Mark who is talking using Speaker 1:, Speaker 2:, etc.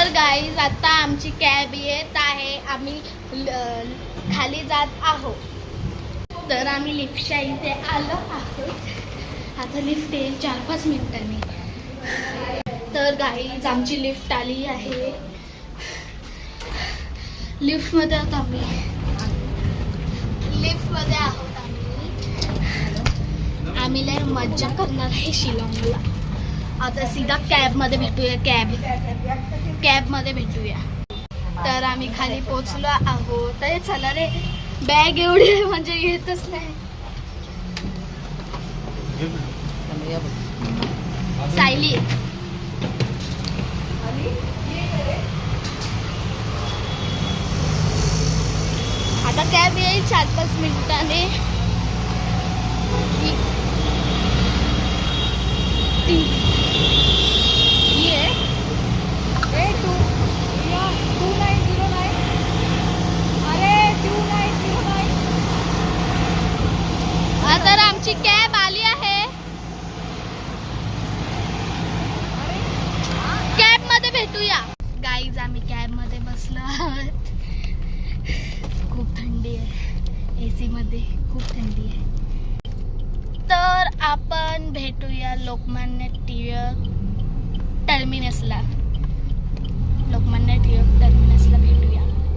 Speaker 1: तर गाईज आता आमची कॅब येत आहे, आम्ही खाली जात आहोत. तर आम्ही लिफ्टच्या इथे आलो आहोत. आता लिफ्ट येईल 4-5 मिनिटांनी. तर गाईज आमची लिफ्ट आली आहे. लिफ्टमध्ये आहोत आम्ही. लिफ्टमध्ये आहोत आम्ही लय मज्जा करणार आहे शिलाँगला. आता सीधा कॅबमध्ये भेटूया. कॅबमध्ये भेटूया. तर आम्ही खाली पोचलो आहोत. तर चला रे, बॅग एवढी म्हणजे येतच नाही. सायली आता कॅब येईल 4-5 मिनिटाने. तर आमची कॅब आली आहे. कॅब मध्ये भेटूया. गाईज आम्ही कॅब मध्ये बसलो आहोत. खूप थंडी आहे. एसी मध्ये खूप थंडी आहे. तर आपण भेटूया लोकमान्य टिळक टर्मिनसला. भेटूया.